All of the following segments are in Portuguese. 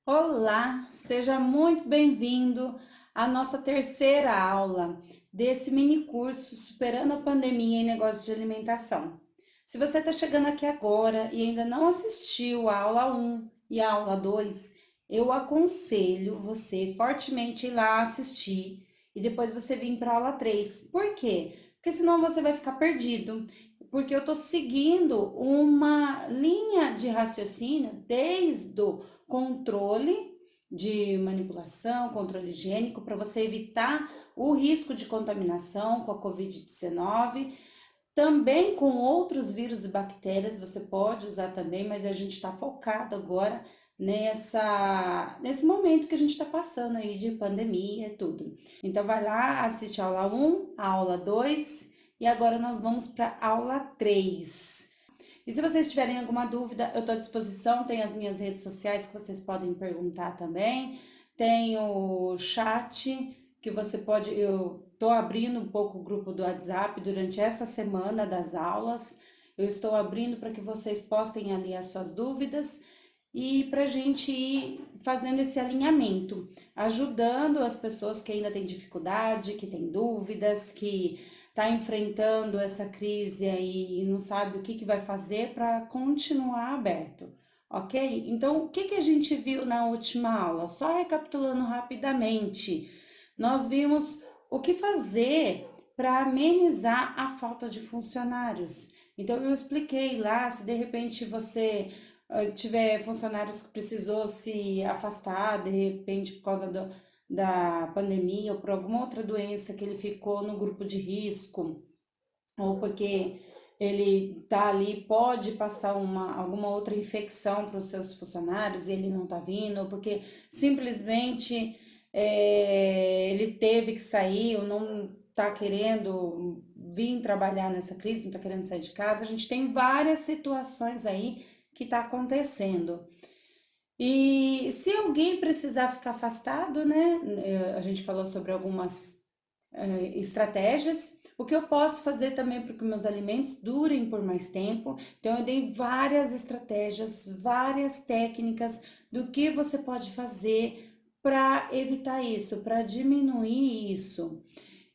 Olá, seja muito bem-vindo à nossa terceira aula desse mini curso Superando a Pandemia em Negócios de Alimentação. Se você está chegando aqui agora e ainda não assistiu a aula um e a aula 2, eu aconselho você fortemente ir lá assistir e depois você vir para a aula 3. Por quê? Porque senão você vai ficar perdido. Porque eu estou seguindo uma linha de raciocínio desde o controle de manipulação, controle higiênico, para você evitar o risco de contaminação com a Covid-19. Também com outros vírus e bactérias você pode usar também, mas a gente está focado agora nesse momento que a gente está passando aí de pandemia e tudo. Então vai lá, assiste a aula um, a aula 2 e agora nós vamos para a aula 3. E se vocês tiverem alguma dúvida, eu estou à disposição. Tem as minhas redes sociais que vocês podem perguntar também. Tem o chat que você pode. Eu estou abrindo um pouco o grupo do WhatsApp durante essa semana das aulas. Eu estou abrindo para que vocês postem ali as suas dúvidas e para a gente ir fazendo esse alinhamento, ajudando as pessoas que ainda têm dificuldade, que têm dúvidas, que está enfrentando essa crise aí e não sabe o que vai fazer para continuar aberto, ok? Então, o que a gente viu na última aula? Só recapitulando rapidamente, nós vimos o que fazer para amenizar a falta de funcionários. Então, eu expliquei lá, se de repente você tiver funcionários que precisou se afastar, de repente por causa da pandemia ou por alguma outra doença que ele ficou no grupo de risco, ou porque ele tá ali, pode passar alguma outra infecção para os seus funcionários e ele não tá vindo, ou porque simplesmente ele teve que sair ou não tá querendo vir trabalhar nessa crise, não tá querendo sair de casa. A gente tem várias situações aí que está acontecendo. E se alguém precisar ficar afastado, né? A gente falou sobre algumas estratégias. O que eu posso fazer também para que meus alimentos durem por mais tempo. Então, eu dei várias estratégias, várias técnicas do que você pode fazer para evitar isso, para diminuir isso.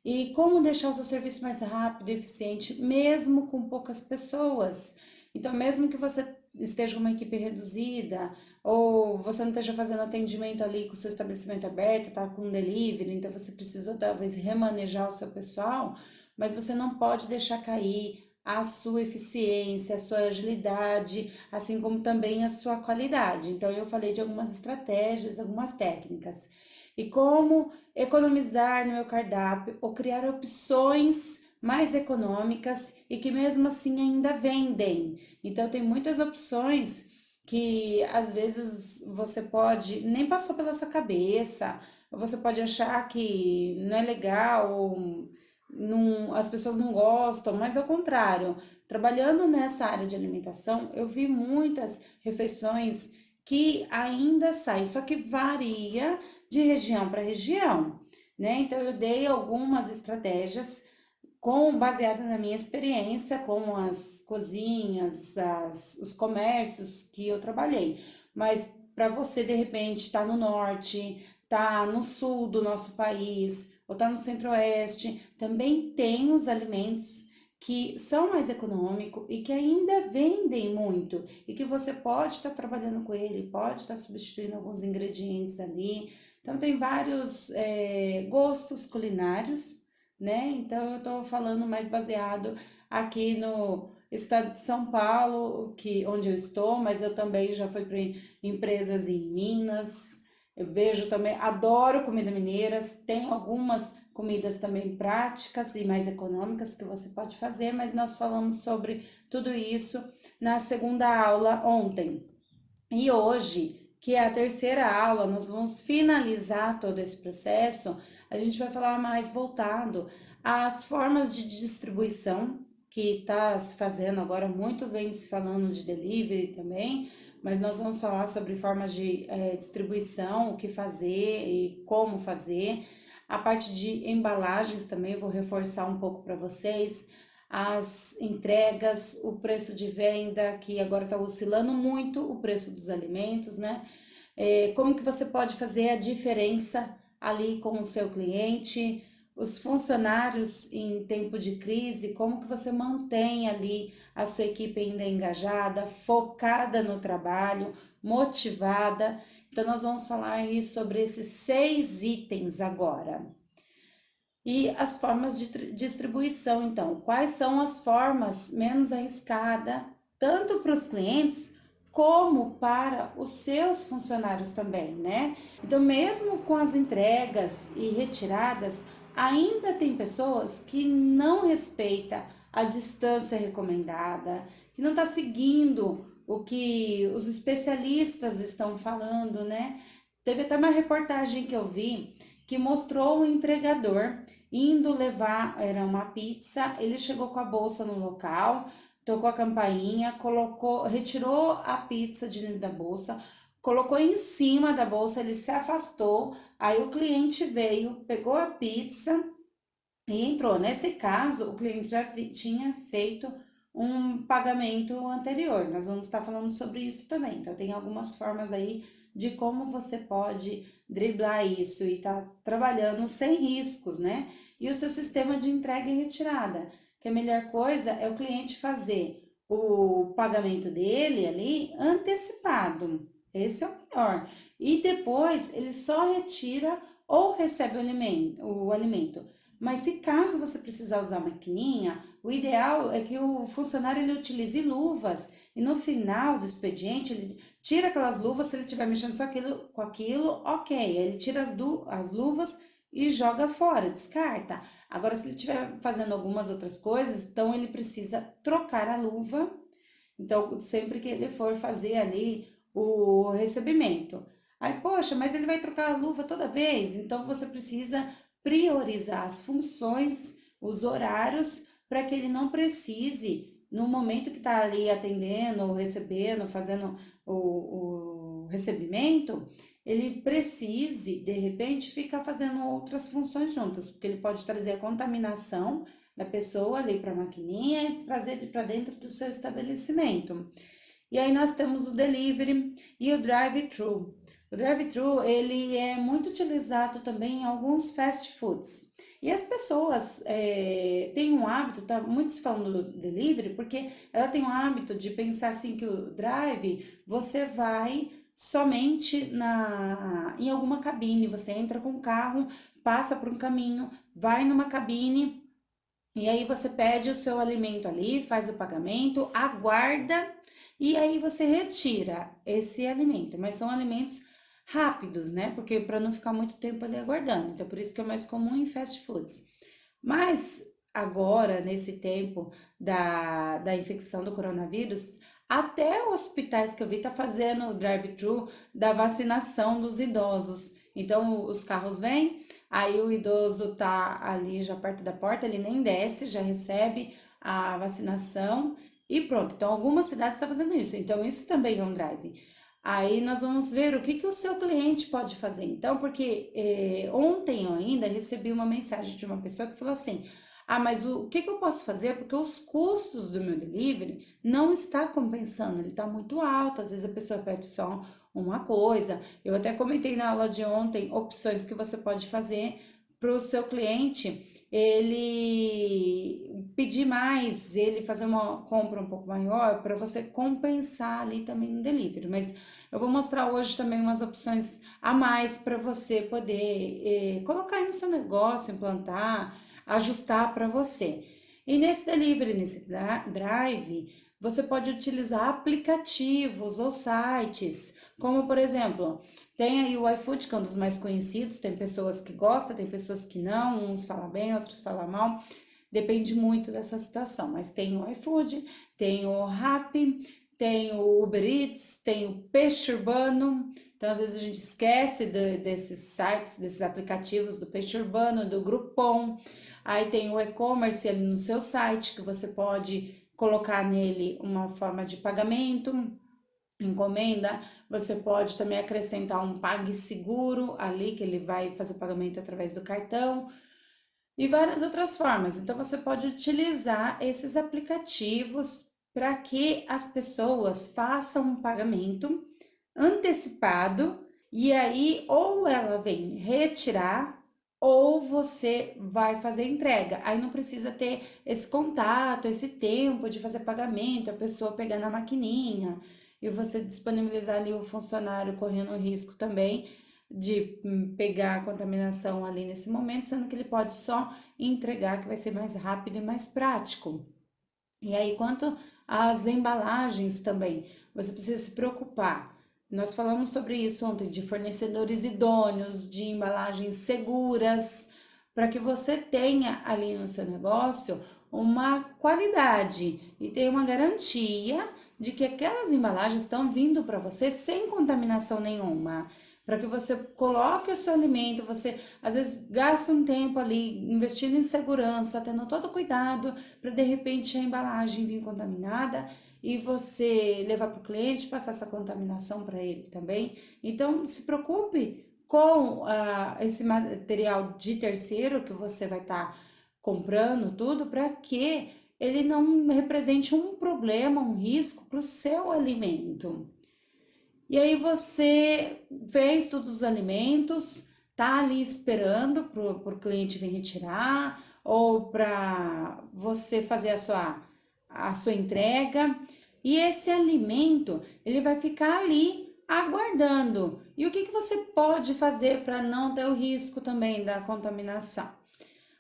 E como deixar o seu serviço mais rápido e eficiente, mesmo com poucas pessoas. Então, mesmo que você esteja com uma equipe reduzida, ou você não esteja fazendo atendimento ali com o seu estabelecimento aberto, tá com um delivery, então você precisou talvez remanejar o seu pessoal, mas você não pode deixar cair a sua eficiência, a sua agilidade, assim como também a sua qualidade. Então, eu falei de algumas estratégias, algumas técnicas. E como economizar no meu cardápio ou criar opções mais econômicas e que mesmo assim ainda vendem. Então tem muitas opções que às vezes você pode nem passou pela sua cabeça, ou você pode achar que não é legal, ou não, as pessoas não gostam, mas ao contrário, trabalhando nessa área de alimentação, eu vi muitas refeições que ainda saem, só que varia de região para região, né? Então eu dei algumas estratégias baseada na minha experiência com as cozinhas, os comércios que eu trabalhei. Mas para você de repente estar no norte, tá no sul do nosso país, ou tá no centro-oeste, também tem os alimentos que são mais econômicos e que ainda vendem muito e que você pode estar trabalhando com ele, pode estar substituindo alguns ingredientes ali. Então tem vários gostos culinários, né? Então eu estou falando mais baseado aqui no estado de São Paulo, onde eu estou, mas eu também já fui para empresas em Minas. Eu vejo também, adoro comida mineira, tem algumas comidas também práticas e mais econômicas que você pode fazer, mas nós falamos sobre tudo isso na segunda aula ontem. E hoje, que é a terceira aula, nós vamos finalizar todo esse processo. A gente vai falar mais voltado às formas de distribuição que está se fazendo agora, muito vem se falando de delivery também, mas nós vamos falar sobre formas de distribuição, o que fazer e como fazer. A parte de embalagens também eu vou reforçar um pouco para vocês as entregas, o preço de venda, que agora está oscilando muito o preço dos alimentos, né? como que você pode fazer a diferença ali com o seu cliente, os funcionários em tempo de crise, como que você mantém ali a sua equipe ainda engajada, focada no trabalho, motivada. Então, nós vamos falar aí sobre esses 6 itens agora. E as formas de distribuição, então, quais são as formas menos arriscadas, tanto para os clientes como para os seus funcionários também, né? Então, mesmo com as entregas e retiradas, ainda tem pessoas que não respeitam a distância recomendada, que não está seguindo o que os especialistas estão falando, né? Teve até uma reportagem que eu vi que mostrou o entregador indo levar, era uma pizza, ele chegou com a bolsa no local, tocou a campainha, colocou, retirou a pizza de dentro da bolsa, colocou em cima da bolsa, ele se afastou, aí o cliente veio, pegou a pizza e entrou. Nesse caso, o cliente já tinha feito um pagamento anterior. Nós vamos estar falando sobre isso também. Então, tem algumas formas aí de como você pode driblar isso e tá trabalhando sem riscos, né? E o seu sistema de entrega e retirada, que a melhor coisa é o cliente fazer o pagamento dele ali antecipado. Esse é o melhor. E depois ele só retira ou recebe o alimento. Mas se caso você precisar usar a maquininha, o ideal é que o funcionário ele utilize luvas e no final do expediente ele tira aquelas luvas, se ele estiver mexendo só com aquilo, ok. Ele tira as luvas e joga fora, descarta. Agora, se ele estiver fazendo algumas outras coisas, então ele precisa trocar a luva. Então, sempre que ele for fazer ali o recebimento. Aí, poxa, mas ele vai trocar a luva toda vez, então você precisa priorizar as funções, os horários, para que ele não precise, no momento que está ali atendendo, recebendo, fazendo o recebimento, ele precise, de repente, ficar fazendo outras funções juntas, porque ele pode trazer a contaminação da pessoa ali para a maquininha e trazer para dentro do seu estabelecimento. E aí nós temos o delivery e o drive-thru. O drive-thru, ele é muito utilizado também em alguns fast foods. E as pessoas têm um hábito, tá? Muitos falam do delivery, porque ela tem um hábito de pensar assim que o drive, você vai somente em alguma cabine, você entra com o carro, passa por um caminho, vai numa cabine, e aí você pede o seu alimento ali, faz o pagamento, aguarda e aí você retira esse alimento. Mas são alimentos rápidos, né? Porque para não ficar muito tempo ali aguardando. Então por isso que é mais comum em fast foods. Mas agora, nesse tempo da infecção do coronavírus, até hospitais que eu vi tá fazendo o drive-thru da vacinação dos idosos. Então os carros vêm. Aí o idoso tá ali já perto da porta, ele nem desce, já recebe a vacinação e pronto. Então, algumas cidades estão fazendo isso. Então, isso também é um drive. Aí nós vamos ver o que que o seu cliente pode fazer. Então, porque ontem eu ainda recebi uma mensagem de uma pessoa que falou assim: ah, mas o que que eu posso fazer? Porque os custos do meu delivery não está compensando, ele está muito alto. Às vezes a pessoa pede só uma coisa. Eu até comentei na aula de ontem opções que você pode fazer para o seu cliente ele pedir mais, ele fazer uma compra um pouco maior para você compensar ali também no delivery. Mas eu vou mostrar hoje também umas opções a mais para você poder colocar aí no seu negócio, implantar, ajustar para você. E nesse delivery, nesse drive, você pode utilizar aplicativos ou sites, como por exemplo, tem aí o iFood, que é um dos mais conhecidos, tem pessoas que gostam, tem pessoas que não, uns falam bem, outros falam mal, depende muito da sua situação, mas tem o iFood, tem o Rappi, tem o Uber Eats, tem o Peixe Urbano, então às vezes a gente esquece desses sites, desses aplicativos do Peixe Urbano, do Groupon, aí tem o e-commerce ali no seu site, que você pode colocar nele uma forma de pagamento, encomenda, você pode também acrescentar um PagSeguro ali, que ele vai fazer o pagamento através do cartão e várias outras formas. Então, você pode utilizar esses aplicativos para que as pessoas façam um pagamento antecipado E aí, ou ela vem retirar, ou você vai fazer a entrega. Aí não precisa ter esse contato, esse tempo de fazer pagamento, a pessoa pegar na maquininha e você disponibilizar ali o funcionário correndo o risco também de pegar a contaminação ali nesse momento, sendo que ele pode só entregar, que vai ser mais rápido e mais prático. E aí, quanto às embalagens também, você precisa se preocupar. Nós falamos sobre isso ontem, de fornecedores idôneos, de embalagens seguras, para que você tenha ali no seu negócio uma qualidade e tenha uma garantia de que aquelas embalagens estão vindo para você sem contaminação nenhuma. Para que você coloque o seu alimento, você às vezes gasta um tempo ali investindo em segurança, tendo todo cuidado para de repente a embalagem vir contaminada e você levar para o cliente passar essa contaminação para ele também. Então, se preocupe com esse material de terceiro que você vai estar comprando tudo para que ele não represente um problema, um risco para o seu alimento. E aí você fez todos os alimentos, tá ali esperando pro cliente vir retirar ou para você fazer a sua entrega. E esse alimento, ele vai ficar ali aguardando. E o que que você pode fazer para não ter o risco também da contaminação?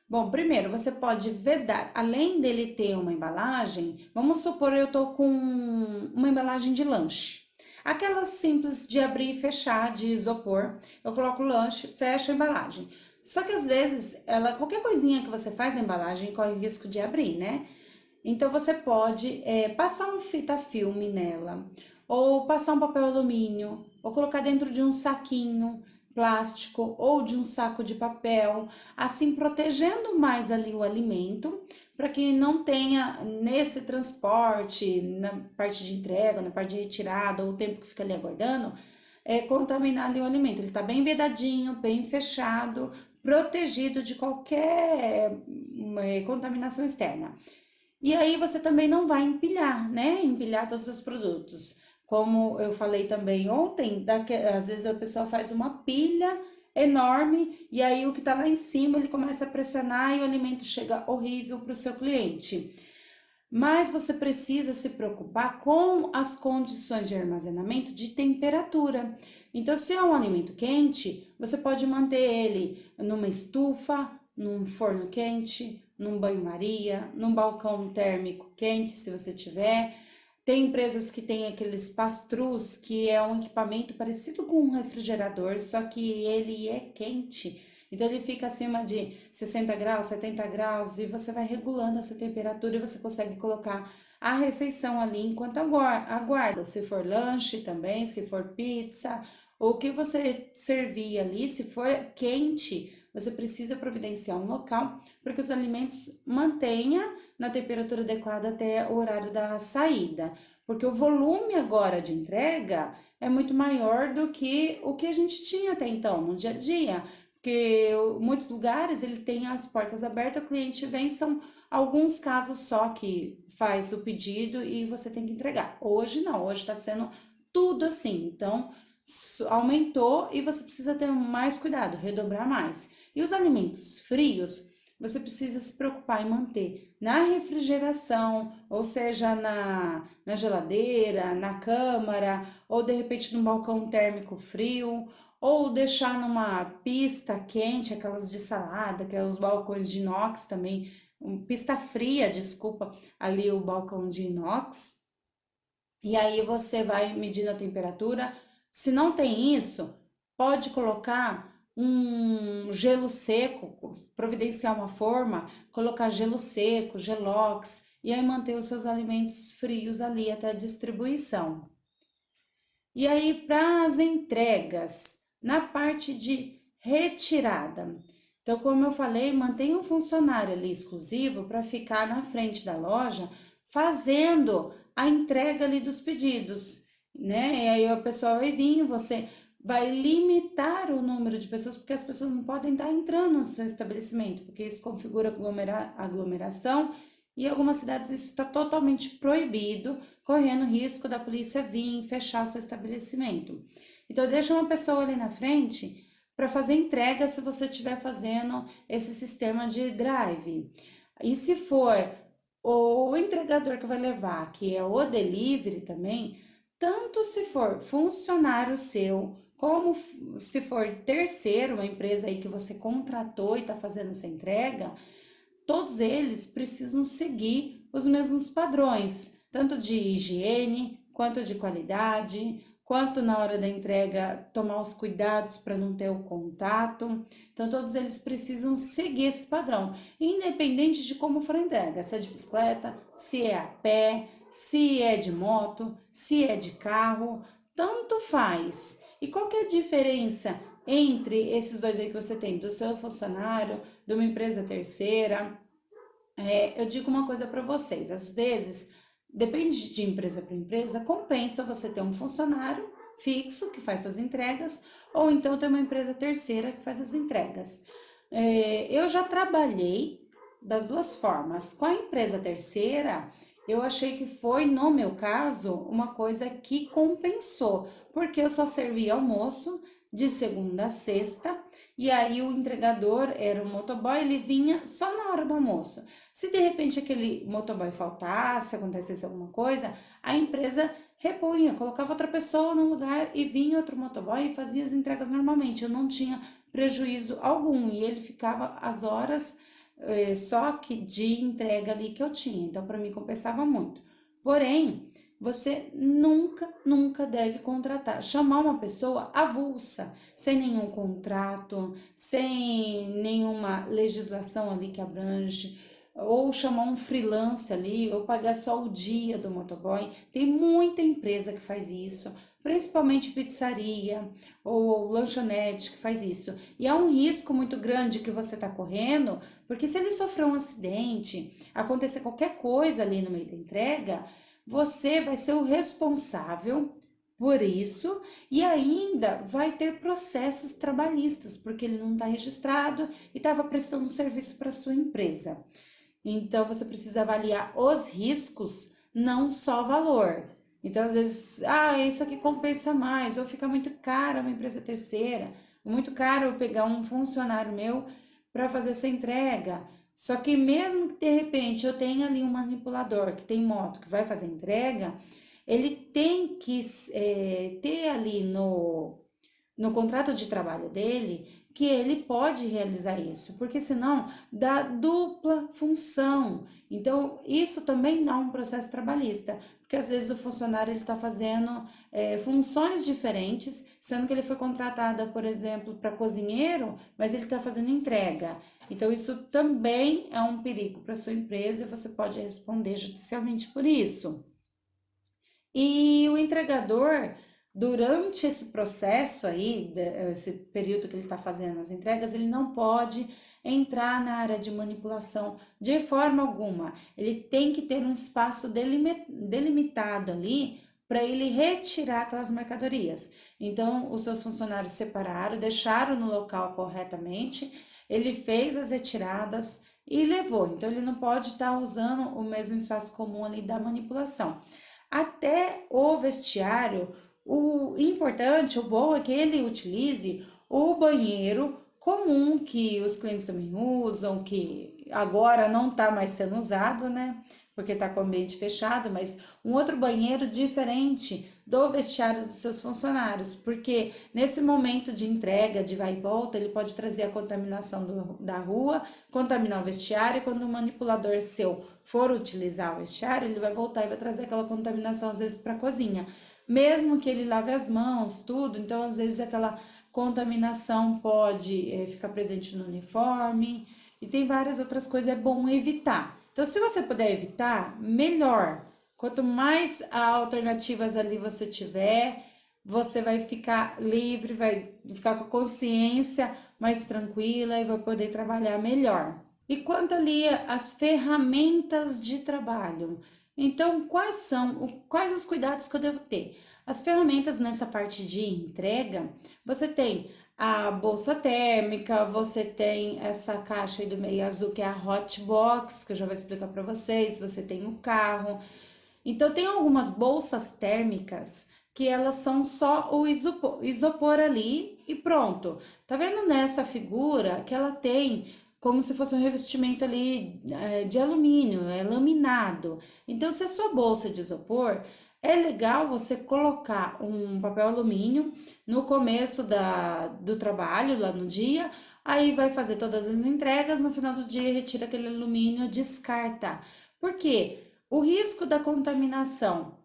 Bom, primeiro você pode vedar, além dele ter uma embalagem, vamos supor eu tô com uma embalagem de lanche. Aquelas simples de abrir e fechar de isopor, eu coloco o lanche, fecho a embalagem. Só que às vezes, qualquer coisinha que você faz a embalagem corre o risco de abrir, né? Então você pode passar um fita-filme nela, ou passar um papel alumínio, ou colocar dentro de um saquinho plástico ou de um saco de papel, assim protegendo mais ali o alimento, para que não tenha nesse transporte, na parte de entrega, na parte de retirada, ou o tempo que fica ali aguardando, contaminar ali o alimento. Ele está bem vedadinho, bem fechado, protegido de qualquer contaminação externa. E aí você também não vai empilhar, né? Empilhar todos os produtos. Como eu falei também ontem, às vezes a pessoa faz uma pilha enorme e aí o que tá lá em cima ele começa a pressionar e o alimento chega horrível para o seu cliente. Mas você precisa se preocupar com as condições de armazenamento de temperatura. Então, se é um alimento quente, você pode manter ele numa estufa, num forno quente, num banho-maria, num balcão térmico quente, se você tiver. Tem empresas que têm aqueles pastrus, que é um equipamento parecido com um refrigerador, só que ele é quente. Então ele fica acima de 60 graus, 70 graus e você vai regulando essa temperatura e você consegue colocar a refeição ali enquanto aguarda. Se for lanche também, se for pizza, ou o que você servir ali, se for quente, você precisa providenciar um local para que os alimentos mantenha na temperatura adequada até o horário da saída. Porque o volume agora de entrega é muito maior do que o que a gente tinha até então, no dia a dia. Porque muitos lugares ele tem as portas abertas, o cliente vem, são alguns casos só que faz o pedido e você tem que entregar. Hoje não, hoje está sendo tudo assim. Então, aumentou e você precisa ter mais cuidado, redobrar mais. E os alimentos frios, você precisa se preocupar em manter na refrigeração, ou seja, na geladeira, na câmara, ou de repente no balcão térmico frio, ou deixar numa pista quente, aquelas de salada, que é os balcões de inox também, pista fria, desculpa, ali o balcão de inox. E aí você vai medindo a temperatura. Se não tem isso, pode colocar um gelo seco, providenciar uma forma, colocar gelo seco, gelox, e aí manter os seus alimentos frios ali até a distribuição. E aí, para as entregas, na parte de retirada. Então, como eu falei, mantenha um funcionário ali exclusivo para ficar na frente da loja fazendo a entrega ali dos pedidos, né? E aí a pessoa vai vir, você vai limitar o número de pessoas, porque as pessoas não podem estar entrando no seu estabelecimento, porque isso configura aglomeração e em algumas cidades isso está totalmente proibido, correndo risco da polícia vir fechar o seu estabelecimento. Então deixa uma pessoa ali na frente para fazer entrega se você estiver fazendo esse sistema de drive. E se for o entregador que vai levar, que é o delivery também, tanto se for funcionário seu, como se for terceiro, uma empresa aí que você contratou e está fazendo essa entrega, todos eles precisam seguir os mesmos padrões, tanto de higiene, quanto de qualidade, quanto na hora da entrega tomar os cuidados para não ter o contato. Então, todos eles precisam seguir esse padrão, independente de como for a entrega, se é de bicicleta, se é a pé, se é de moto, se é de carro, tanto faz. E qual que é a diferença entre esses dois aí que você tem, do seu funcionário, de uma empresa terceira? Eu digo uma coisa para vocês, às vezes, depende de empresa para empresa, compensa você ter um funcionário fixo que faz suas entregas, ou então ter uma empresa terceira que faz as entregas. Eu já trabalhei das duas formas. Com a empresa terceira, eu achei que foi, no meu caso, uma coisa que compensou, porque eu só servia almoço de segunda a sexta, e aí o entregador era o motoboy, ele vinha só na hora do almoço. Se de repente aquele motoboy faltasse, acontecesse alguma coisa, a empresa repunha, colocava outra pessoa no lugar e vinha outro motoboy e fazia as entregas normalmente. Eu não tinha prejuízo algum e ele ficava as horas só que de entrega ali que eu tinha. Então, para mim, compensava muito. Porém, você nunca deve contratar, chamar uma pessoa avulsa, sem nenhum contrato, sem nenhuma legislação ali que abrange, ou chamar um freelance ali, ou pagar só o dia do motoboy. Tem muita empresa que faz isso, principalmente pizzaria ou lanchonete que faz isso. E é um risco muito grande que você está correndo, porque se ele sofrer um acidente, acontecer qualquer coisa ali no meio da entrega, você vai ser o responsável por isso e ainda vai ter processos trabalhistas, porque ele não está registrado e estava prestando um serviço para sua empresa. Então você precisa avaliar os riscos, não só o valor. Então, às vezes, isso aqui compensa mais, ou fica muito caro uma empresa terceira, muito caro eu pegar um funcionário meu para fazer essa entrega. Só que mesmo que de repente eu tenha ali um manipulador que tem moto que vai fazer entrega, ele tem que ter ali no contrato de trabalho dele que ele pode realizar isso, porque senão dá dupla função. Então, isso também dá um processo trabalhista, porque às vezes o funcionário ele está fazendo funções diferentes, sendo que ele foi contratado, por exemplo, para cozinheiro, mas ele está fazendo entrega. Então, isso também é um perigo para sua empresa e você pode responder judicialmente por isso. E o entregador, durante esse processo aí, esse período que ele está fazendo as entregas, ele não pode entrar na área de manipulação de forma alguma. Ele tem que ter um espaço delimitado ali para ele retirar aquelas mercadorias. Então, os seus funcionários separaram, deixaram no local corretamente, ele fez as retiradas e levou. Então, ele não pode estar usando o mesmo espaço comum ali da manipulação. Até o vestiário, o importante, o bom é que ele utilize o banheiro comum que os clientes também usam, que agora não está mais sendo usado, né? Porque está com o ambiente fechado, mas um outro banheiro diferente do vestiário dos seus funcionários, porque nesse momento de entrega, de vai e volta, ele pode trazer a contaminação da rua, contaminar o vestiário, e quando o manipulador seu for utilizar o vestiário, ele vai voltar e vai trazer aquela contaminação às vezes para a cozinha. Mesmo que ele lave as mãos, tudo, então às vezes aquela contaminação pode ficar presente no uniforme e tem várias outras coisas, é bom evitar. Então, se você puder evitar, melhor. Quanto mais alternativas ali você tiver, você vai ficar livre, vai ficar com a consciência mais tranquila e vai poder trabalhar melhor. E quanto ali às ferramentas de trabalho? Então, quais os cuidados que eu devo ter? As ferramentas nessa parte de entrega, você tem a bolsa térmica, você tem essa caixa aí do meio azul que é a hot box, que eu já vou explicar para vocês, você tem o carro. Então tem algumas bolsas térmicas que elas são só o isopor ali e pronto. Tá vendo nessa figura que ela tem como se fosse um revestimento ali de alumínio, é laminado. Então, se a sua bolsa é de isopor, é legal você colocar um papel alumínio no começo do trabalho, lá no dia, aí vai fazer todas as entregas, no final do dia retira aquele alumínio, descarta. Por quê? O risco da contaminação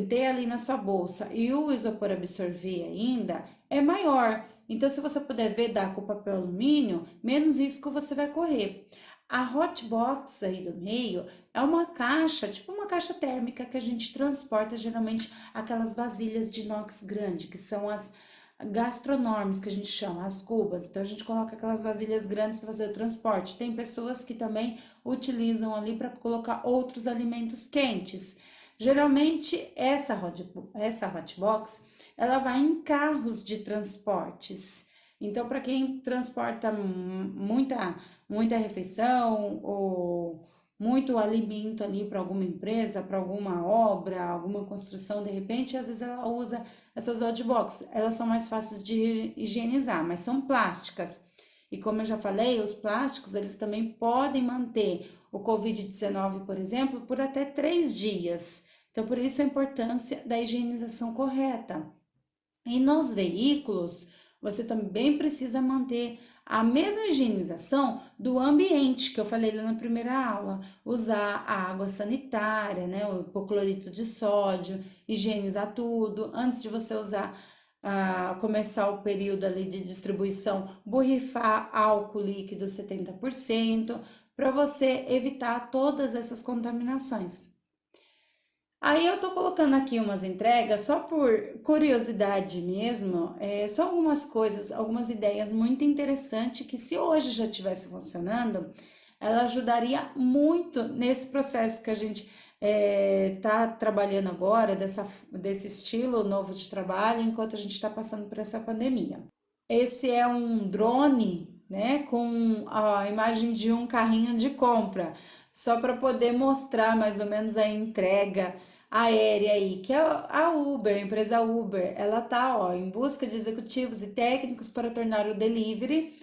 ter ali na sua bolsa e o isopor absorver ainda é maior. Então, se você puder vedar com papel alumínio, menos risco você vai correr. A hot box aí do meio é uma caixa, tipo uma caixa térmica que a gente transporta geralmente aquelas vasilhas de inox grande, que são as gastronormes que a gente chama, as cubas. Então a gente coloca aquelas vasilhas grandes para fazer o transporte. Tem pessoas que também utilizam ali para colocar outros alimentos quentes. Geralmente essa hot box ela vai em carros de transportes. Então, para quem transporta muita refeição ou muito alimento ali para alguma empresa, para alguma obra, alguma construção, de repente, às vezes ela usa essas hot box. Elas são mais fáceis de higienizar, mas são plásticas. E como eu já falei, os plásticos, eles também podem manter o Covid-19, por exemplo, por até 3 dias. Então, por isso a importância da higienização correta. E nos veículos, você também precisa manter a mesma higienização do ambiente que eu falei lá na primeira aula. Usar a água sanitária, né, o hipoclorito de sódio, higienizar tudo. Antes de você começar o período ali de distribuição, borrifar álcool líquido 70% para você evitar todas essas contaminações. Aí eu tô colocando aqui umas entregas só por curiosidade mesmo. São algumas coisas, algumas ideias muito interessantes que se hoje já estivesse funcionando, ela ajudaria muito nesse processo que a gente tá trabalhando agora, desse estilo novo de trabalho, enquanto a gente está passando por essa pandemia. Esse é um drone, né, com a imagem de um carrinho de compra, só para poder mostrar mais ou menos a entrega aérea aí, que é a Uber, a empresa Uber, ela tá, ó, em busca de executivos e técnicos para tornar o delivery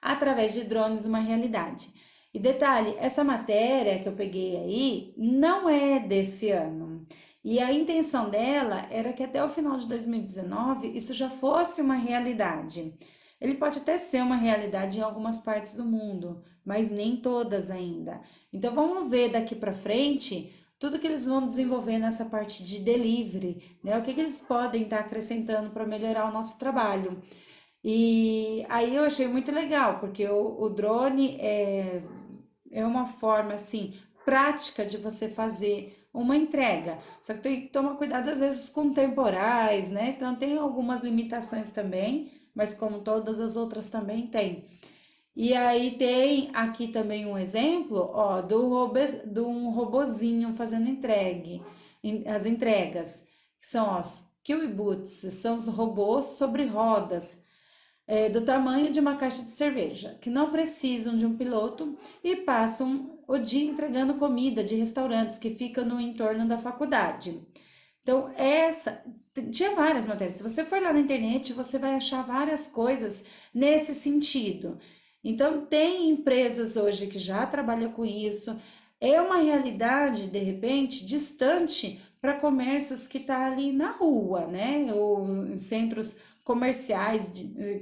através de drones uma realidade. E detalhe, essa matéria que eu peguei aí não é desse ano. E a intenção dela era que até o final de 2019 isso já fosse uma realidade. Ele pode até ser uma realidade em algumas partes do mundo, mas nem todas ainda. Então vamos ver daqui para frente tudo que eles vão desenvolver nessa parte de delivery, né? O que eles podem estar acrescentando para melhorar o nosso trabalho. E aí eu achei muito legal, porque o drone é uma forma assim prática de você fazer uma entrega. Só que tem que tomar cuidado às vezes com temporais, né? Então tem algumas limitações também, mas como todas as outras também tem. E aí tem aqui também um exemplo, ó, de um robozinho fazendo as entregas, que são os Kiwi Boots, são os robôs sobre rodas do tamanho de uma caixa de cerveja, que não precisam de um piloto e passam o dia entregando comida de restaurantes que ficam no entorno da faculdade. Então, tinha várias matérias. Se você for lá na internet, você vai achar várias coisas nesse sentido. Então, tem empresas hoje que já trabalham com isso. É uma realidade, de repente, distante para comércios que está ali na rua, né? Ou em centros comerciais,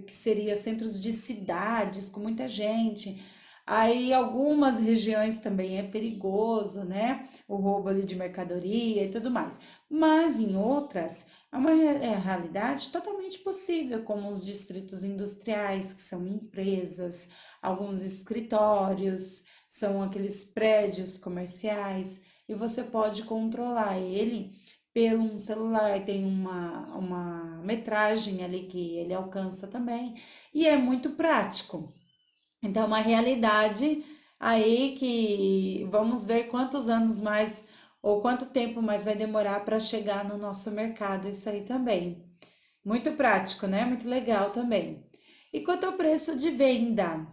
que seria centros de cidades com muita gente. Aí, algumas regiões também é perigoso, né? O roubo ali de mercadoria e tudo mais. Mas em outras, é uma realidade totalmente possível, como os distritos industriais, que são empresas, alguns escritórios, são aqueles prédios comerciais, e você pode controlar ele pelo um celular, tem uma metragem ali que ele alcança também, e é muito prático. Então, é uma realidade aí que vamos ver quantos anos mais ou quanto tempo mais vai demorar para chegar no nosso mercado, isso aí também. Muito prático, né? Muito legal também. E quanto ao preço de venda?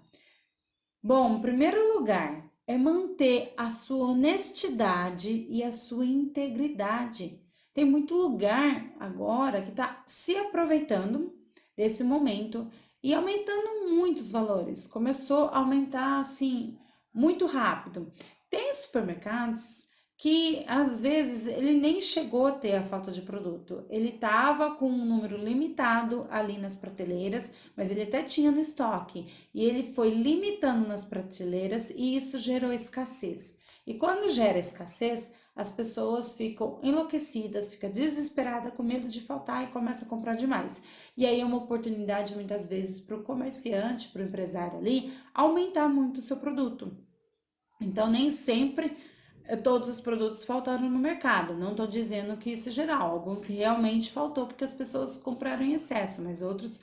Bom, em primeiro lugar, é manter a sua honestidade e a sua integridade. tem muito lugar agora que está se aproveitando desse momento e aumentando muito os valores. Começou a aumentar assim muito rápido. Tem supermercados que às vezes ele nem chegou a ter a falta de produto. Ele estava com um número limitado ali nas prateleiras, mas ele até tinha no estoque. E ele foi limitando nas prateleiras e isso gerou escassez. E quando gera escassez, as pessoas ficam enlouquecidas, ficam desesperadas, com medo de faltar e começam a comprar demais. E aí é uma oportunidade muitas vezes para o comerciante, para o empresário ali, aumentar muito o seu produto. Então, nem sempre todos os produtos faltaram no mercado. Não estou dizendo que isso é geral. Alguns realmente faltou porque as pessoas compraram em excesso, mas outros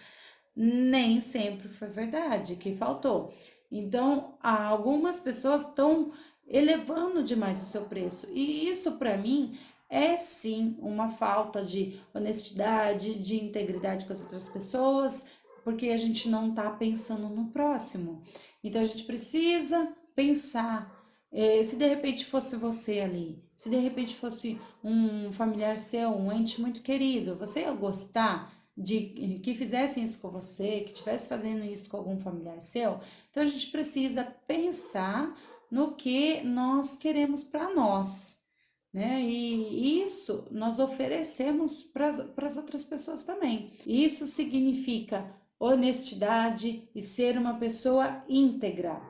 nem sempre foi verdade que faltou. Então, algumas pessoas estão elevando demais o seu preço. E isso, para mim, é sim uma falta de honestidade, de integridade com as outras pessoas, porque a gente não está pensando no próximo. Então, a gente precisa pensar. Se de repente fosse você ali, se de repente fosse um familiar seu, um ente muito querido, você ia gostar de que fizessem isso com você, que estivesse fazendo isso com algum familiar seu? Então a gente precisa pensar no que nós queremos para nós, né? E isso nós oferecemos para as outras pessoas também. Isso significa honestidade e ser uma pessoa íntegra.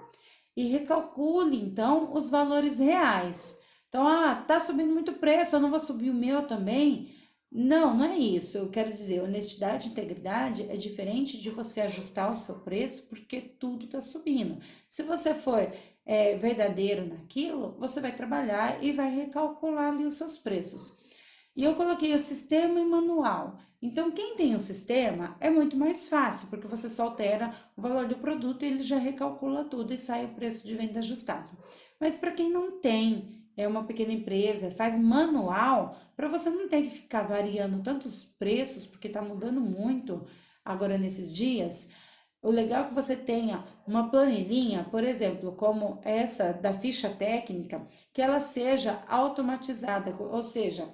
E recalcule então os valores reais. Então, tá subindo muito o preço, eu não vou subir o meu também. Não, não é isso. Eu quero dizer, honestidade e integridade é diferente de você ajustar o seu preço porque tudo está subindo. Se você for verdadeiro naquilo, você vai trabalhar e vai recalcular ali os seus preços. E eu coloquei o sistema e manual. Então, quem tem o sistema é muito mais fácil, porque você só altera o valor do produto e ele já recalcula tudo e sai o preço de venda ajustado. Mas para quem não tem, é uma pequena empresa, faz manual, para você não ter que ficar variando tantos preços, porque está mudando muito agora nesses dias. O legal é que você tenha uma planilhinha, por exemplo, como essa da ficha técnica, que ela seja automatizada, ou seja,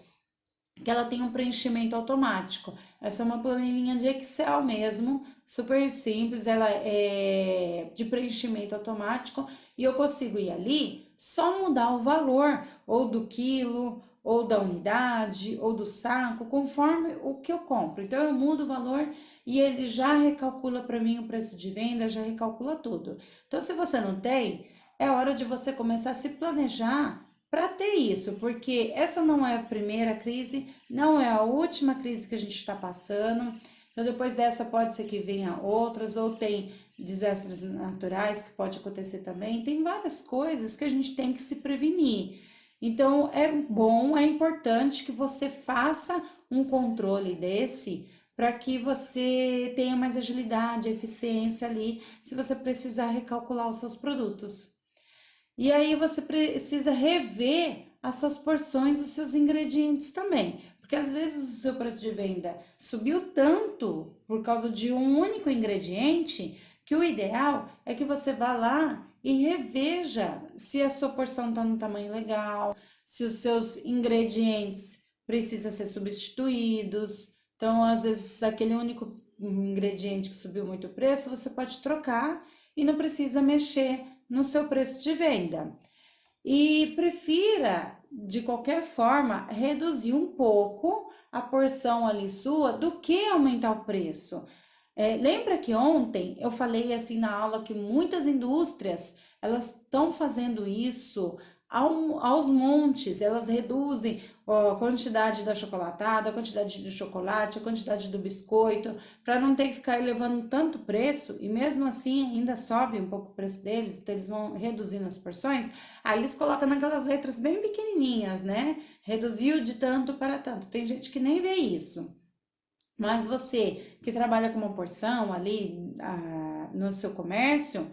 que ela tem um preenchimento automático. Essa é uma planilhinha de Excel mesmo, super simples, ela é de preenchimento automático e eu consigo ir ali só mudar o valor ou do quilo, ou da unidade, ou do saco, conforme o que eu compro. Então eu mudo o valor e ele já recalcula para mim o preço de venda, já recalcula tudo. Então se você não tem, é hora de você começar a se planejar para ter isso, porque essa não é a primeira crise, não é a última crise que a gente está passando. Então, depois dessa, pode ser que venha outras, ou tem desastres naturais que pode acontecer também. Tem várias coisas que a gente tem que se prevenir. Então, é bom, é importante que você faça um controle desse para que você tenha mais agilidade, eficiência ali, se você precisar recalcular os seus produtos. E aí você precisa rever as suas porções, os seus ingredientes também. Porque às vezes o seu preço de venda subiu tanto por causa de um único ingrediente que o ideal é que você vá lá e reveja se a sua porção está no tamanho legal, se os seus ingredientes precisam ser substituídos. Então, às vezes, aquele único ingrediente que subiu muito o preço, você pode trocar e não precisa mexer no seu preço de venda. E prefira, de qualquer forma, reduzir um pouco a porção ali sua do que aumentar o preço. Lembra que ontem eu falei assim na aula que muitas indústrias elas estão fazendo isso aos montes, elas reduzem a quantidade da chocolatada, a quantidade do chocolate, a quantidade do biscoito, para não ter que ficar elevando tanto preço, e mesmo assim ainda sobe um pouco o preço deles, então eles vão reduzindo as porções, aí eles colocam naquelas letras bem pequenininhas, né? Reduziu de tanto para tanto. Tem gente que nem vê isso. Mas você que trabalha com uma porção ali no seu comércio,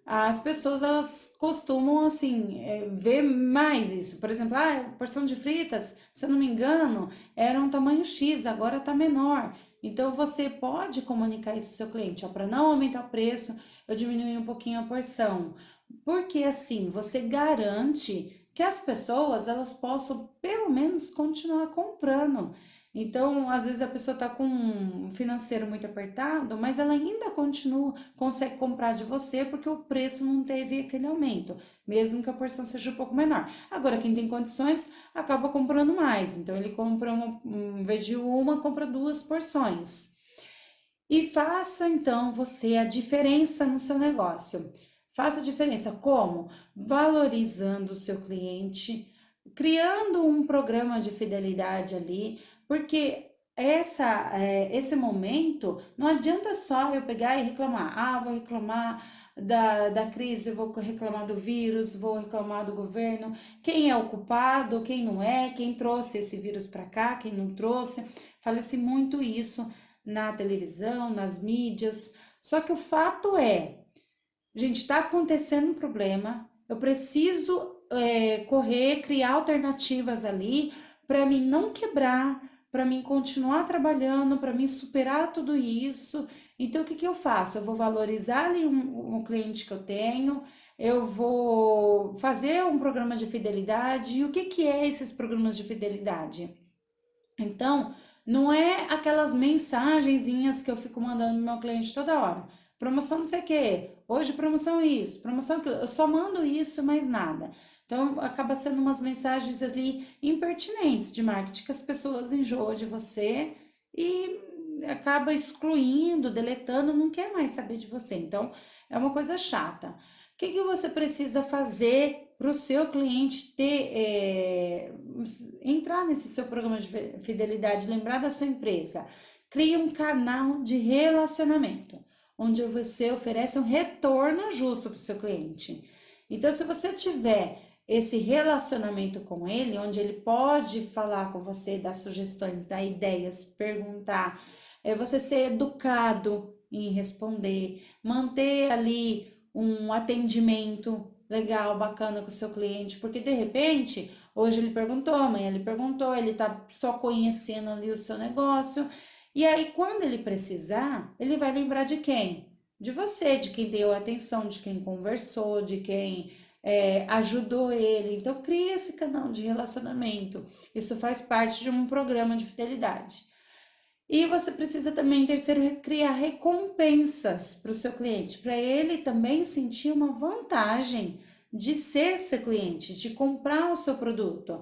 as pessoas elas costumam assim ver mais isso. Por exemplo, a porção de fritas, se eu não me engano, era um tamanho X, agora tá menor. Então você pode comunicar isso ao seu cliente, para não aumentar o preço, eu diminuí um pouquinho a porção. Porque assim, você garante que as pessoas elas possam pelo menos continuar comprando. Então, às vezes a pessoa está com um financeiro muito apertado, mas ela ainda continua, consegue comprar de você porque o preço não teve aquele aumento, mesmo que a porção seja um pouco menor. Agora, quem tem condições acaba comprando mais, então ele compra uma, em vez de uma, compra duas porções. E faça então você a diferença no seu negócio. Faça a diferença como? Valorizando o seu cliente, criando um programa de fidelidade ali, porque esse momento não adianta só eu pegar e reclamar. Ah, vou reclamar da crise, vou reclamar do vírus, vou reclamar do governo. Quem é o culpado, quem não é, quem trouxe esse vírus para cá, quem não trouxe. Fala-se muito isso na televisão, nas mídias. Só que o fato é, gente, está acontecendo um problema, eu preciso correr, criar alternativas ali para mim não quebrar, para mim continuar trabalhando, para mim superar tudo isso. Então, o que que eu faço? Eu vou valorizar ali um cliente que eu tenho, eu vou fazer um programa de fidelidade. E o que que é esses programas de fidelidade? Então, não é aquelas mensagenzinhas que eu fico mandando no meu cliente toda hora. Promoção não sei o quê, hoje promoção isso, promoção aquilo. Eu só mando isso, mais nada. Então, acaba sendo umas mensagens ali impertinentes de marketing que as pessoas enjoam de você e acaba excluindo, deletando, não quer mais saber de você. Então, é uma coisa chata. O que que você precisa fazer para o seu cliente entrar nesse seu programa de fidelidade, lembrar da sua empresa? Crie um canal de relacionamento, onde você oferece um retorno justo para o seu cliente. Então, se você tiver esse relacionamento com ele, onde ele pode falar com você, dar sugestões, dar ideias, perguntar, você ser educado em responder, manter ali um atendimento legal, bacana com o seu cliente, porque de repente, hoje ele perguntou, amanhã ele perguntou, ele tá só conhecendo ali o seu negócio, e aí quando ele precisar, ele vai lembrar de quem? De você, de quem deu atenção, de quem conversou, de quem ajudou ele. Então, cria esse canal de relacionamento. Isso faz parte de um programa de fidelidade. E você precisa também, terceiro, criar recompensas para o seu cliente, para ele também sentir uma vantagem de ser seu cliente, de comprar o seu produto.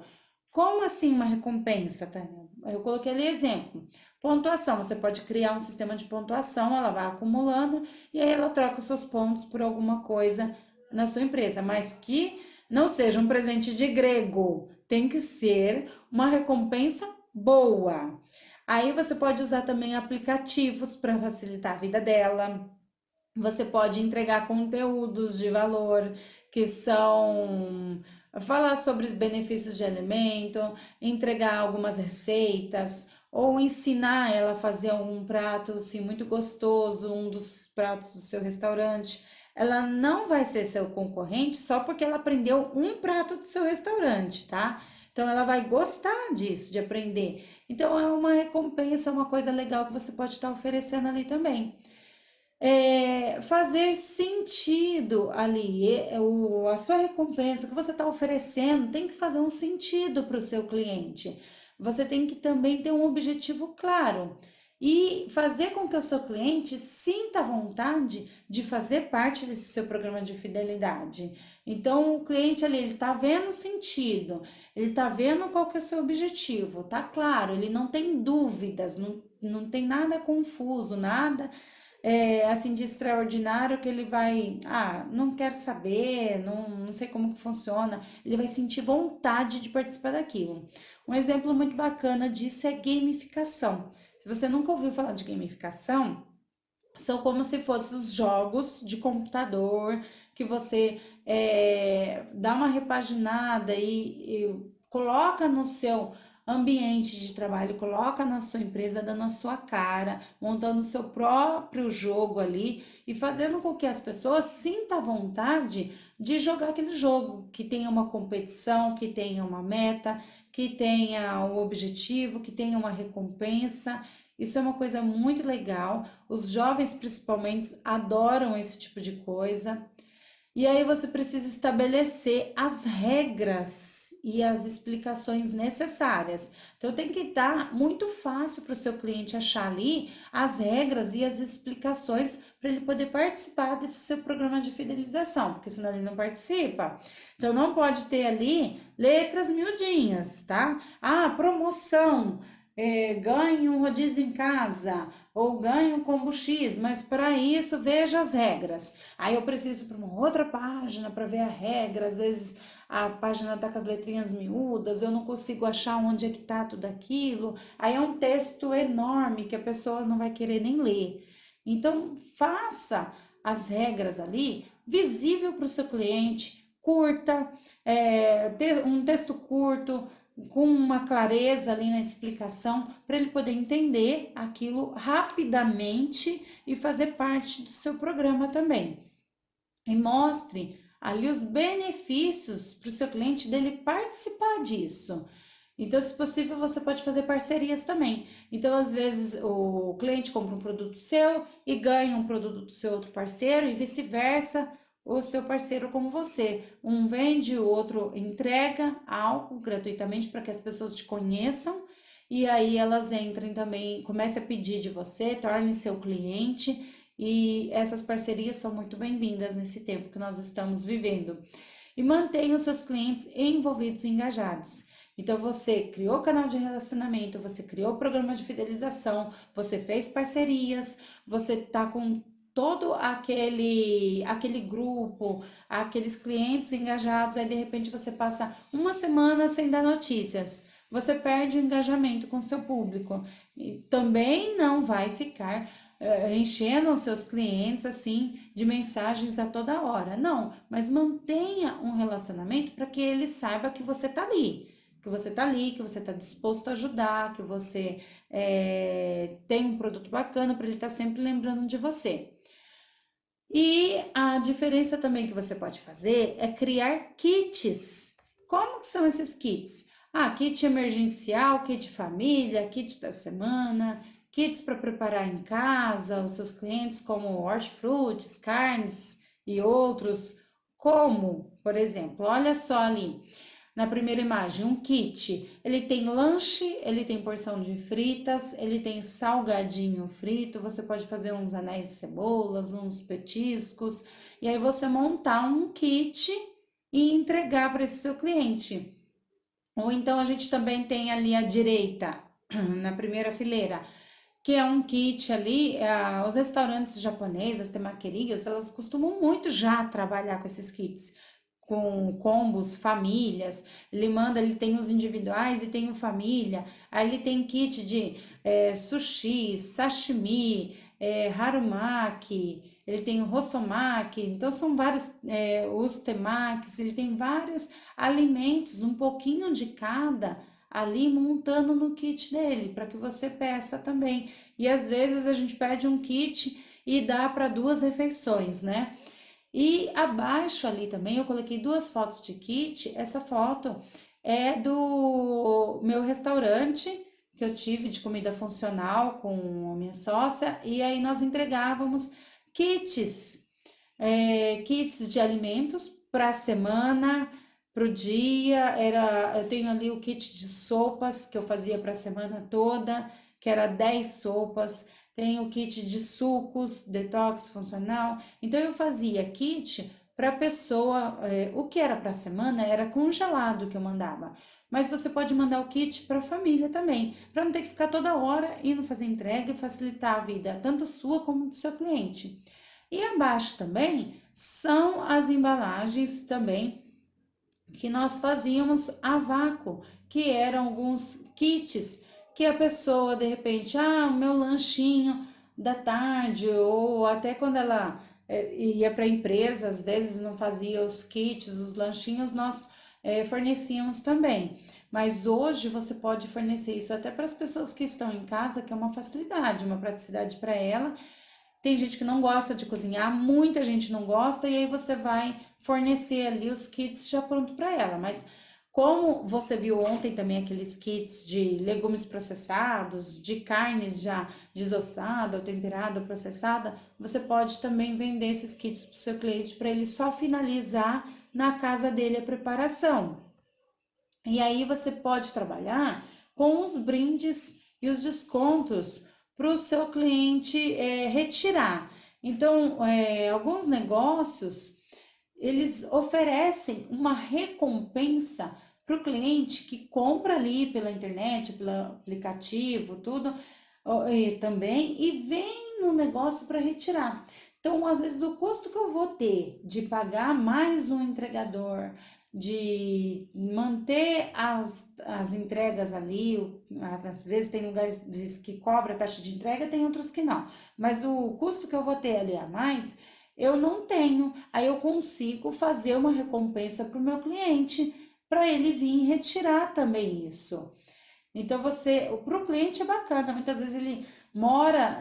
Como assim uma recompensa, Tânia? Eu coloquei ali exemplo. Pontuação, você pode criar um sistema de pontuação, ela vai acumulando e aí ela troca os seus pontos por alguma coisa na sua empresa, mas que não seja um presente de grego, tem que ser uma recompensa boa. Aí você pode usar também aplicativos para facilitar a vida dela. Você pode entregar conteúdos de valor que são falar sobre os benefícios de alimento, entregar algumas receitas ou ensinar ela a fazer algum prato assim muito gostoso, um dos pratos do seu restaurante. Ela não vai ser seu concorrente só porque ela aprendeu um prato do seu restaurante, tá? Então ela vai gostar disso, de aprender. Então é uma recompensa, uma coisa legal que você pode estar oferecendo ali também. Fazer sentido ali, a sua recompensa, o que você está oferecendo, tem que fazer um sentido para o seu cliente. Você tem que também ter um objetivo claro e fazer com que o seu cliente sinta vontade de fazer parte desse seu programa de fidelidade. Então, o cliente ali, ele está vendo sentido, ele está vendo qual que é o seu objetivo, tá claro, ele não tem dúvidas, não tem nada confuso, nada assim de extraordinário que ele vai, não quero saber, não sei como que funciona, ele vai sentir vontade de participar daquilo. Um exemplo muito bacana disso é gamificação. Se você nunca ouviu falar de gamificação, são como se fossem os jogos de computador que você dá uma repaginada e coloca no seu ambiente de trabalho, coloca na sua empresa, dando a sua cara, montando o seu próprio jogo ali e fazendo com que as pessoas sintam vontade de jogar aquele jogo, que tenha uma competição, que tenha uma meta, que tenha um objetivo, que tenha uma recompensa. Isso é uma coisa muito legal. Os jovens, principalmente, adoram esse tipo de coisa. E aí você precisa estabelecer as regras e as explicações necessárias. Então tem que estar muito fácil para o seu cliente achar ali as regras e as explicações para ele poder participar desse seu programa de fidelização, porque senão ele não participa. Então não pode ter ali letras miudinhas, tá? Ah, promoção, ganhe um rodízio em casa ou ganhe um combo X, mas para isso veja as regras. Aí eu preciso para uma outra página para ver a regra, às vezes a página tá com as letrinhas miúdas, eu não consigo achar onde é que tá tudo aquilo. Aí é um texto enorme que a pessoa não vai querer nem ler. Então, faça as regras ali visível para o seu cliente, curta, um texto curto, com uma clareza ali na explicação, para ele poder entender aquilo rapidamente e fazer parte do seu programa também. E mostre ali os benefícios para o seu cliente dele participar disso. Então, se possível, você pode fazer parcerias também. Então, às vezes, o cliente compra um produto seu e ganha um produto do seu outro parceiro e vice-versa, o seu parceiro como você. Um vende, o outro entrega algo gratuitamente para que as pessoas te conheçam e aí elas entrem também, comecem a pedir de você, torne seu cliente e essas parcerias são muito bem-vindas nesse tempo que nós estamos vivendo. E mantenha os seus clientes envolvidos e engajados. Então, você criou canal de relacionamento, você criou programa de fidelização, você fez parcerias, você tá com todo aquele grupo, aqueles clientes engajados, aí de repente você passa uma semana sem dar notícias. Você perde o engajamento com o seu público. E também não vai ficar enchendo os seus clientes assim de mensagens a toda hora. Não, mas mantenha um relacionamento para que ele saiba que você tá ali. Que você tá ali, que você tá disposto a ajudar, que você tem um produto bacana para ele estar sempre lembrando de você. E a diferença também que você pode fazer é criar kits. Como que são esses kits? Ah, kit emergencial, kit família, kit da semana, kits para preparar em casa, os seus clientes, como hortifrutis, carnes e outros. Como, por exemplo, olha só ali. Na primeira imagem, um kit. Ele tem lanche, ele tem porção de fritas, ele tem salgadinho frito. Você pode fazer uns anéis de cebolas, uns petiscos. E aí você montar um kit e entregar para esse seu cliente. Ou então a gente também tem ali à direita, na primeira fileira, que é um kit ali. Os restaurantes japoneses, as temakerigas, elas costumam muito já trabalhar com esses kits com combos, famílias, ele tem os individuais e tem o família, aí ele tem kit de sushi, sashimi, harumaki, ele tem o rossomaki, então são vários, os temakis, ele tem vários alimentos, um pouquinho de cada, ali montando no kit dele, para que você peça também. E às vezes a gente pede um kit e dá para 2 refeições, né? E abaixo ali também eu coloquei 2 fotos de kit. Essa foto é do meu restaurante que eu tive de comida funcional com a minha sócia, e aí nós entregávamos kits, kits de alimentos para a semana, para o dia. Eu tenho ali o kit de sopas que eu fazia para a semana toda, que era 10 sopas. Tem o kit de sucos, detox funcional. Então eu fazia kit para a pessoa, o que era para a semana era congelado que eu mandava. Mas você pode mandar o kit para a família também, para não ter que ficar toda hora indo fazer entrega e facilitar a vida, tanto sua como do seu cliente. E abaixo também são as embalagens também que nós fazíamos a vácuo, que eram alguns kits que a pessoa de repente, o meu lanchinho da tarde, ou até quando ela ia para a empresa, às vezes não fazia os kits, os lanchinhos, nós fornecíamos também. Mas hoje você pode fornecer isso até para as pessoas que estão em casa, que é uma facilidade, uma praticidade para ela. Tem gente que não gosta de cozinhar, muita gente não gosta, e aí você vai fornecer ali os kits já pronto para ela. Mas Como você viu ontem também aqueles kits de legumes processados, de carnes já desossada, ou temperada, ou processada, você pode também vender esses kits para o seu cliente para ele só finalizar na casa dele a preparação. E aí você pode trabalhar com os brindes e os descontos para o seu cliente retirar. Então, alguns negócios eles oferecem uma recompensa para o cliente que compra ali pela internet, pelo aplicativo, tudo também, e vem no negócio para retirar. Então, às vezes, o custo que eu vou ter de pagar mais um entregador, de manter as entregas ali, às vezes tem lugares que cobra taxa de entrega, tem outros que não, mas o custo que eu vou ter ali a mais, eu não tenho, aí eu consigo fazer uma recompensa para o meu cliente, para ele vir retirar também isso. Então para o cliente é bacana, muitas vezes ele mora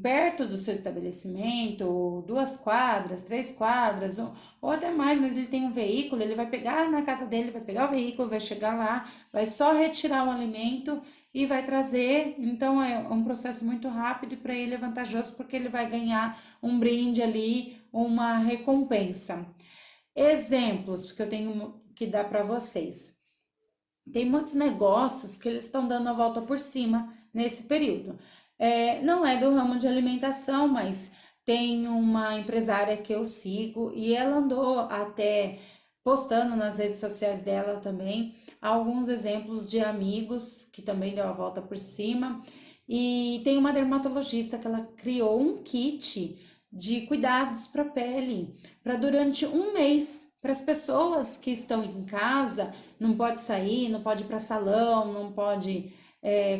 perto do seu estabelecimento, ou 2 quadras, 3 quadras, ou até mais, mas ele tem um veículo, ele vai pegar na casa dele, vai pegar o veículo, vai chegar lá, vai só retirar o alimento e vai trazer. Então é um processo muito rápido e para ele é vantajoso porque ele vai ganhar um brinde ali, uma recompensa. Exemplos que eu tenho que dar para vocês. Tem muitos negócios que eles estão dando a volta por cima nesse período. Não é do ramo de alimentação, mas tem uma empresária que eu sigo e ela andou até postando nas redes sociais dela também alguns exemplos de amigos que também deu a volta por cima. E tem uma dermatologista que ela criou um kit de cuidados para a pele para durante um mês para as pessoas que estão em casa, não pode sair, não pode ir para salão, não pode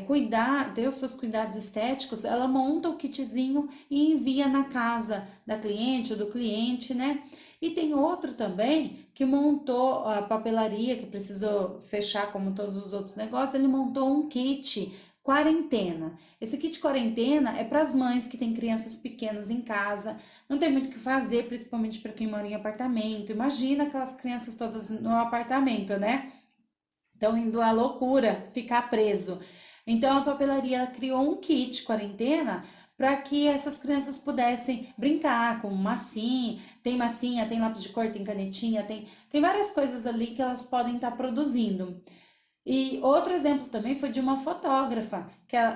cuidar, ter os seus cuidados estéticos, ela monta o kitzinho e envia na casa da cliente ou do cliente, né? E tem outro também que montou a papelaria, que precisou fechar como todos os outros negócios, ele montou um kit quarentena. Esse kit quarentena é para as mães que têm crianças pequenas em casa, não tem muito o que fazer, principalmente para quem mora em apartamento. Imagina aquelas crianças todas no apartamento, né? Estão indo à loucura, ficar preso. Então a papelaria ela criou um kit quarentena para que essas crianças pudessem brincar com massinha, tem lápis de cor, tem canetinha, tem várias coisas ali que elas podem estar produzindo. E outro exemplo também foi de uma fotógrafa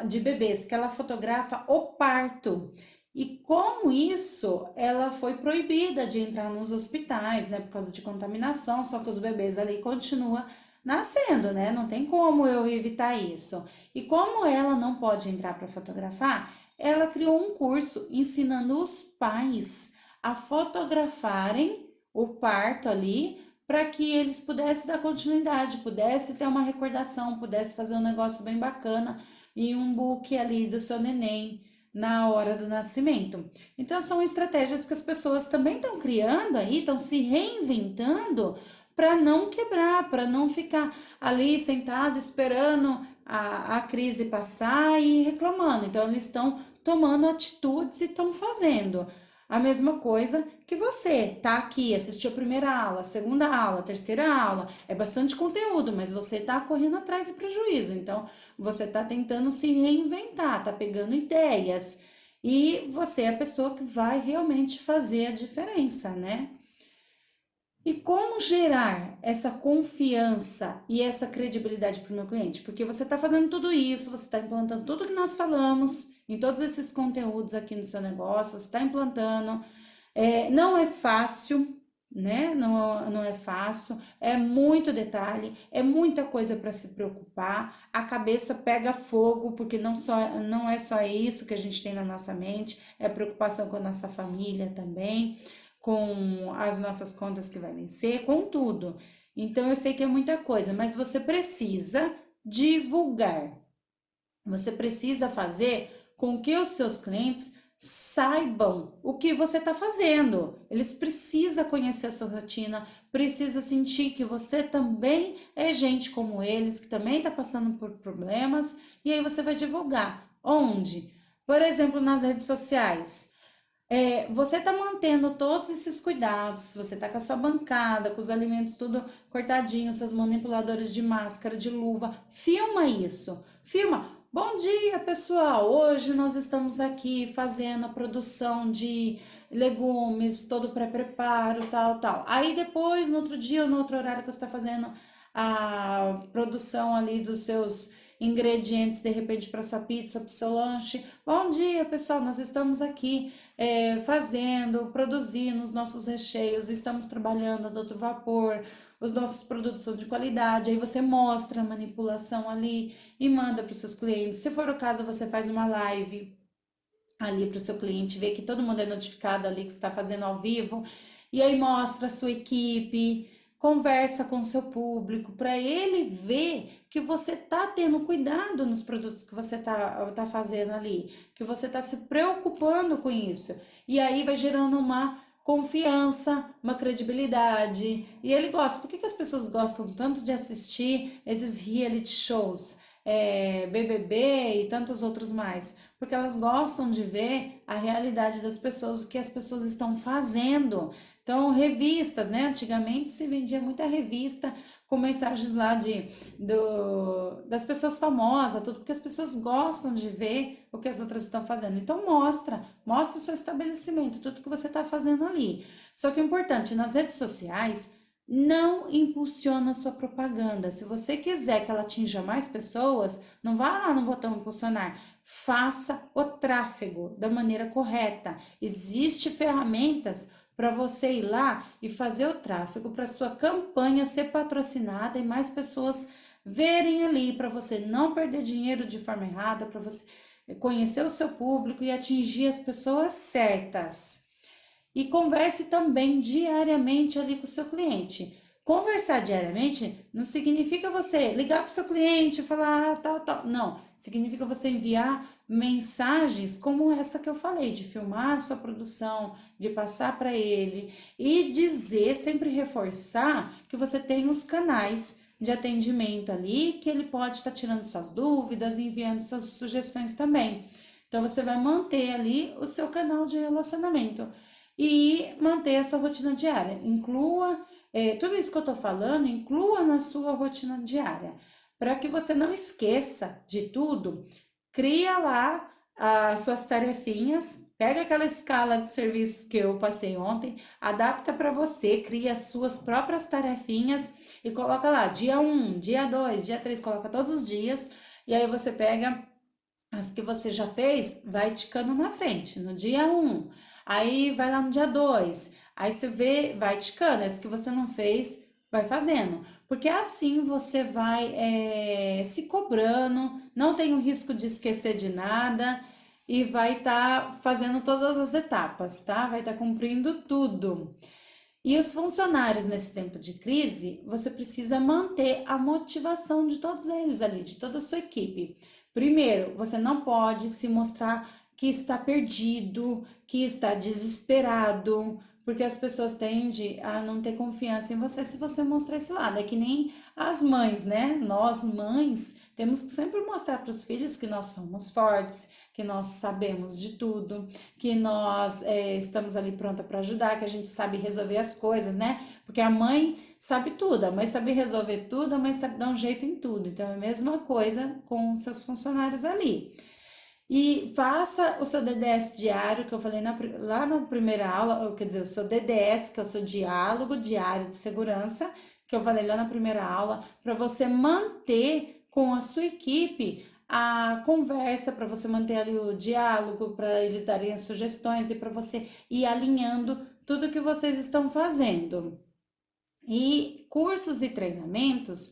de bebês, que ela fotografa o parto. E com isso, ela foi proibida de entrar nos hospitais, né, por causa de contaminação, só que os bebês ali continuam nascendo, né? Não tem como eu evitar isso. E como ela não pode entrar para fotografar, ela criou um curso ensinando os pais a fotografarem o parto ali para que eles pudessem dar continuidade, pudessem ter uma recordação, pudessem fazer um negócio bem bacana e um book ali do seu neném na hora do nascimento. Então, são estratégias que as pessoas também estão criando aí, estão se reinventando para não quebrar, para não ficar ali sentado esperando a crise passar e reclamando. Então, eles estão tomando atitudes e estão fazendo. A mesma coisa que você tá aqui, assistiu a primeira aula, a segunda aula, a terceira aula, é bastante conteúdo, mas você tá correndo atrás do prejuízo. Então, você tá tentando se reinventar, tá pegando ideias e você é a pessoa que vai realmente fazer a diferença, né? E como gerar essa confiança e essa credibilidade para o meu cliente? Porque você está fazendo tudo isso, você está implantando tudo que nós falamos em todos esses conteúdos aqui no seu negócio, você está implantando. Não é fácil, né? Não é fácil, é muito detalhe, é muita coisa para se preocupar, a cabeça pega fogo, porque não é só isso que a gente tem na nossa mente, é preocupação com a nossa família também, com as nossas contas que vai vencer, com tudo. Então eu sei que é muita coisa, mas você precisa divulgar. Você precisa fazer com que os seus clientes saibam o que você está fazendo. Eles precisam conhecer a sua rotina, precisam sentir que você também é gente como eles, que também está passando por problemas, e aí você vai divulgar. Onde? Por exemplo, nas redes sociais. Você está mantendo todos esses cuidados, você está com a sua bancada, com os alimentos tudo cortadinho, seus manipuladores de máscara, de luva, filma isso, filma. Bom dia, pessoal! Hoje nós estamos aqui fazendo a produção de legumes, todo pré-preparo, tal, tal. Aí depois, no outro dia ou no outro horário que você está fazendo a produção ali dos seus ingredientes, de repente, para sua pizza, para o seu lanche. Bom dia, pessoal! Nós estamos aqui fazendo, produzindo os nossos recheios, estamos trabalhando a todo vapor, os nossos produtos são de qualidade. Aí você mostra a manipulação ali e manda para os seus clientes. Se for o caso, você faz uma live ali para o seu cliente, ver que todo mundo é notificado ali que você está fazendo ao vivo, e aí mostra a sua equipe, conversa com o seu público, para ele ver que você tá tendo cuidado nos produtos que você tá fazendo ali, que você tá se preocupando com isso. E aí vai gerando uma confiança, uma credibilidade. E ele gosta. Por que as pessoas gostam tanto de assistir esses reality shows? BBB e tantos outros mais, porque elas gostam de ver a realidade das pessoas, o que as pessoas estão fazendo. Então, revistas, né? Antigamente se vendia muita revista com mensagens lá das pessoas famosas, tudo, porque as pessoas gostam de ver o que as outras estão fazendo. Então, mostra o seu estabelecimento, tudo que você está fazendo ali. Só que o importante, nas redes sociais, não impulsiona a sua propaganda. Se você quiser que ela atinja mais pessoas, não vá lá no botão impulsionar. Faça o tráfego da maneira correta. Existem ferramentas para você ir lá e fazer o tráfego para sua campanha ser patrocinada e mais pessoas verem ali, para você não perder dinheiro de forma errada, para você conhecer o seu público e atingir as pessoas certas. E converse também diariamente ali com o seu cliente. Conversar diariamente não significa você ligar para o seu cliente e falar tal, tal. Não, significa você enviar mensagens como essa que eu falei, de filmar a sua produção, de passar para ele e dizer, sempre reforçar que você tem os canais de atendimento ali, que ele pode estar tirando suas dúvidas, enviando suas sugestões também. Então você vai manter ali o seu canal de relacionamento e manter a sua rotina diária. Inclua tudo isso que eu tô falando, inclua na sua rotina diária. Para que você não esqueça de tudo, cria lá as suas tarefinhas, pega aquela escala de serviços que eu passei ontem, adapta para você, cria as suas próprias tarefinhas e coloca lá dia 1, dia 2, dia 3, coloca todos os dias, e aí você pega as que você já fez, vai ticando na frente, no dia 1. Aí vai lá no dia 2. Aí você vê, vai ticando. As que você não fez, vai fazendo. Porque assim você vai se cobrando, não tem o risco de esquecer de nada e vai estar fazendo todas as etapas, tá? Vai estar cumprindo tudo. E os funcionários nesse tempo de crise, você precisa manter a motivação de todos eles ali, de toda a sua equipe. Primeiro, você não pode se mostrar que está perdido, que está desesperado, porque as pessoas tendem a não ter confiança em você se você mostrar esse lado. É que nem as mães, né? Nós, mães, temos que sempre mostrar para os filhos que nós somos fortes, que nós sabemos de tudo, que nós estamos ali pronta para ajudar, que a gente sabe resolver as coisas, né? Porque a mãe sabe tudo, a mãe sabe resolver tudo, a mãe sabe dar um jeito em tudo. Então é a mesma coisa com seus funcionários ali. E faça o seu DDS diário, que eu falei lá na primeira aula, ou, quer dizer, o seu DDS, que é o seu diálogo diário de segurança, que eu falei lá na primeira aula, para você manter com a sua equipe a conversa, para você manter ali o diálogo, para eles darem as sugestões e para você ir alinhando tudo que vocês estão fazendo. E cursos e treinamentos,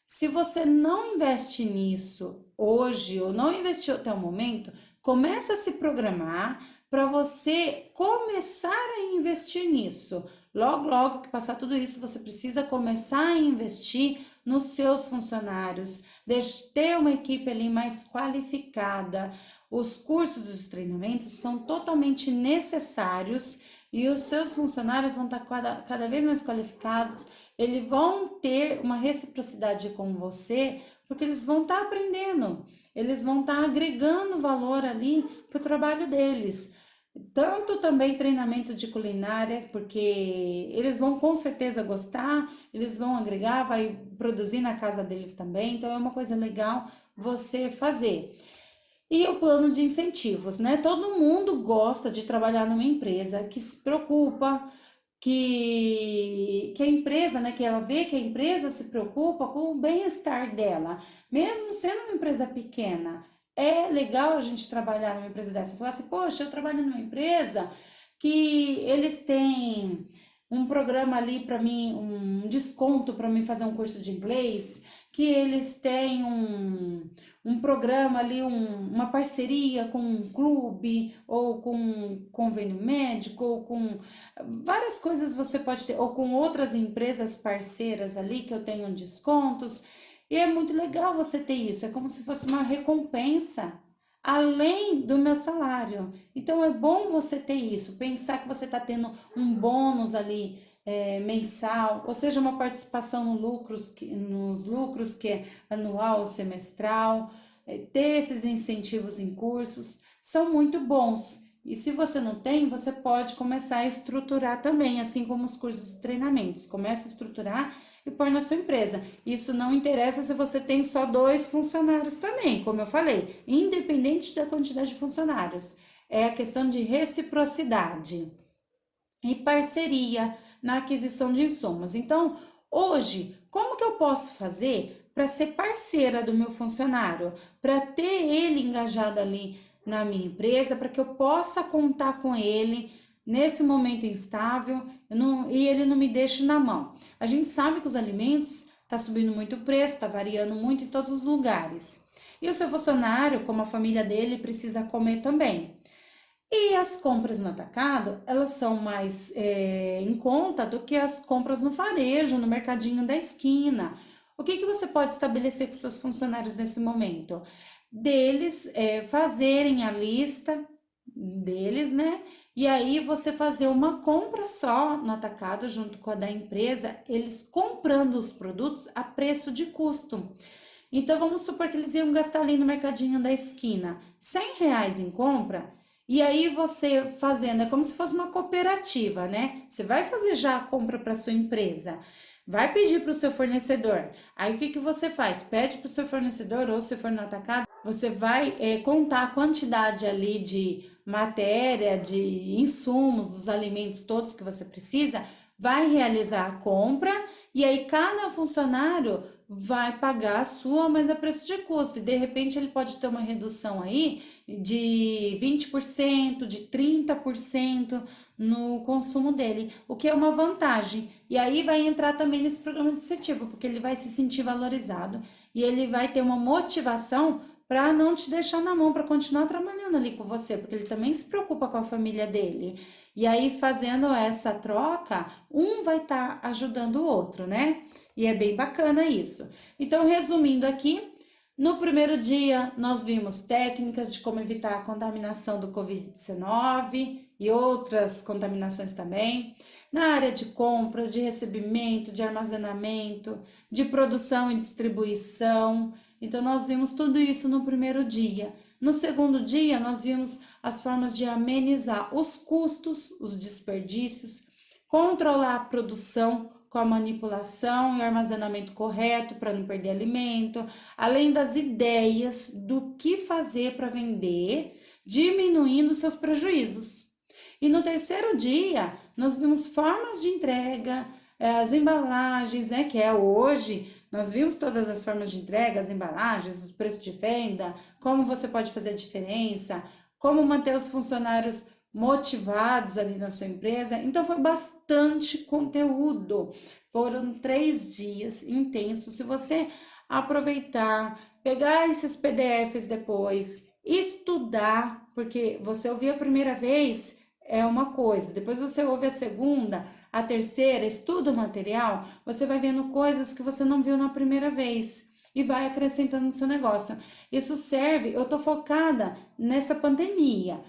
se você não investe nisso hoje ou não investiu até o momento, começa a se programar para você começar a investir nisso. Logo, logo que passar tudo isso, você precisa começar a investir nos seus funcionários, ter uma equipe ali mais qualificada. Os cursos e os treinamentos são totalmente necessários e os seus funcionários vão estar cada vez mais qualificados, eles vão ter uma reciprocidade com você, porque eles vão estar aprendendo, eles vão estar agregando valor ali para o trabalho deles. Tanto também treinamento de culinária, porque eles vão com certeza gostar, eles vão agregar, vai produzir na casa deles também, então é uma coisa legal você fazer. E o plano de incentivos, né? Todo mundo gosta de trabalhar numa empresa que se preocupa, que a empresa, né, que ela vê que a empresa se preocupa com o bem-estar dela, mesmo sendo uma empresa pequena. É legal a gente trabalhar numa empresa dessa. Falar assim, poxa, eu trabalho numa empresa que eles têm um programa ali para mim, um desconto para mim fazer um curso de inglês, que eles têm um programa ali, uma parceria com um clube, ou com um convênio médico, ou com várias coisas você pode ter, ou com outras empresas parceiras ali que eu tenho descontos. E é muito legal você ter isso, é como se fosse uma recompensa além do meu salário. Então é bom você ter isso, pensar que você está tendo um bônus ali mensal, ou seja, uma participação no nos lucros que é anual ou semestral, ter esses incentivos em cursos, são muito bons. E se você não tem, você pode começar a estruturar também, assim como os cursos e treinamentos. Começa a estruturar e pôr na sua empresa. Isso não interessa se você tem só 2 funcionários também, como eu falei, independente da quantidade de funcionários. É a questão de reciprocidade e parceria na aquisição de insumos. Então, hoje, como que eu posso fazer para ser parceira do meu funcionário, para ter ele engajado ali na minha empresa, para que eu possa contar com ele nesse momento instável e ele não me deixe na mão. A gente sabe que os alimentos está subindo muito o preço, está variando muito em todos os lugares. E o seu funcionário, como a família dele, precisa comer também. E as compras no atacado, elas são mais em conta do que as compras no varejo, no mercadinho da esquina. O que você pode estabelecer com seus funcionários nesse momento? Deles fazerem a lista deles, né? E aí você fazer uma compra só no atacado junto com a da empresa, eles comprando os produtos a preço de custo. Então vamos supor que eles iam gastar ali no mercadinho da esquina R$ 100 em compra. E aí você fazendo, é como se fosse uma cooperativa, né? Você vai fazer já a compra para sua empresa, vai pedir para o seu fornecedor. Aí o que você faz? Pede para o seu fornecedor, ou se for no atacado, você vai contar a quantidade ali de matéria, de insumos, dos alimentos todos que você precisa, vai realizar a compra e aí cada funcionário vai pagar a sua, mas a preço de custo. E de repente ele pode ter uma redução aí de 20%, de 30% no consumo dele, o que é uma vantagem. E aí vai entrar também nesse programa de incentivo, porque ele vai se sentir valorizado e ele vai ter uma motivação para não te deixar na mão, para continuar trabalhando ali com você, porque ele também se preocupa com a família dele. E aí, fazendo essa troca, um vai estar ajudando o outro, né? E é bem bacana isso. Então, resumindo aqui, no primeiro dia, nós vimos técnicas de como evitar a contaminação do Covid-19 e outras contaminações também. Na área de compras, de recebimento, de armazenamento, de produção e distribuição. Então, nós vimos tudo isso no primeiro dia. No segundo dia, nós vimos as formas de amenizar os custos, os desperdícios, controlar a produção com a manipulação e o armazenamento correto para não perder alimento, além das ideias do que fazer para vender, diminuindo seus prejuízos. E no terceiro dia, nós vimos formas de entrega, as embalagens, né, que é hoje, nós vimos todas as formas de entrega, as embalagens, os preços de venda, como você pode fazer a diferença, como manter os funcionários motivados ali na sua empresa. Então foi bastante conteúdo. Foram 3 dias intensos. Se você aproveitar, pegar esses PDFs depois, estudar, porque você ouviu a primeira vez é uma coisa, depois você ouve a segunda, a terceira, estuda o material, você vai vendo coisas que você não viu na primeira vez e vai acrescentando no seu negócio. Isso serve, eu tô focada nessa pandemia.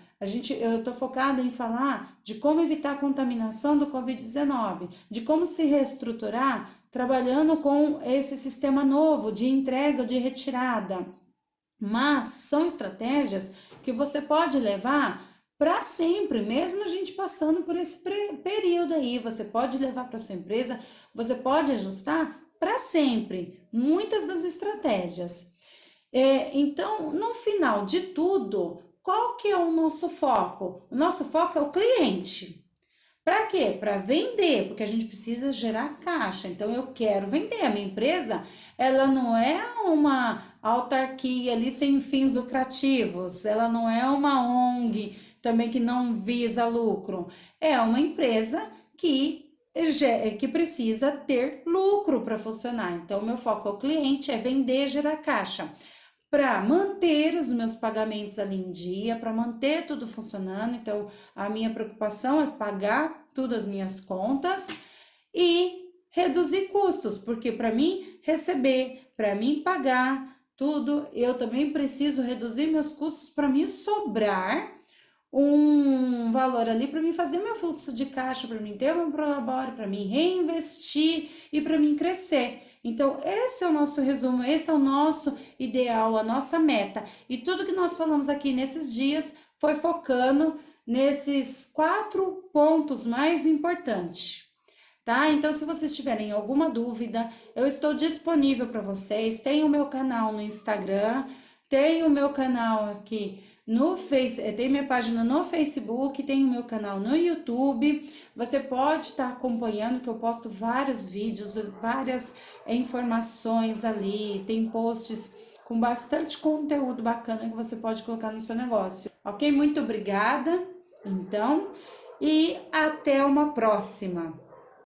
Eu tô focada em falar de como evitar a contaminação do Covid-19, de como se reestruturar trabalhando com esse sistema novo de entrega, de retirada. Mas são estratégias que você pode levar para sempre, mesmo a gente passando por esse período aí. Você pode levar para sua empresa, você pode ajustar para sempre muitas das estratégias. Então, no final de tudo, qual que é o nosso foco? O nosso foco é o cliente. Para quê? Para vender, porque a gente precisa gerar caixa. Então eu quero vender. A minha empresa, ela não é uma autarquia ali sem fins lucrativos, ela não é uma ONG também que não visa lucro. É uma empresa que precisa ter lucro para funcionar. Então, o meu foco é o cliente, é vender, gerar caixa para manter os meus pagamentos ali em dia, para manter tudo funcionando. Então, a minha preocupação é pagar todas as minhas contas e reduzir custos, porque para mim receber, para mim pagar tudo, eu também preciso reduzir meus custos para me sobrar um valor ali para mim fazer meu fluxo de caixa, para mim ter meu prolabore, para mim reinvestir e para mim crescer. Então, esse é o nosso resumo, esse é o nosso ideal, a nossa meta. E tudo que nós falamos aqui nesses dias foi focando nesses 4 pontos mais importantes. Tá? Então, se vocês tiverem alguma dúvida, eu estou disponível para vocês. Tem o meu canal no Instagram, tem o meu canal aqui no Face, tem minha página no Facebook, tem o meu canal no YouTube. Você pode estar acompanhando que eu posto vários vídeos, várias informações ali, tem posts com bastante conteúdo bacana que você pode colocar no seu negócio. Ok? Muito obrigada, então, e até uma próxima.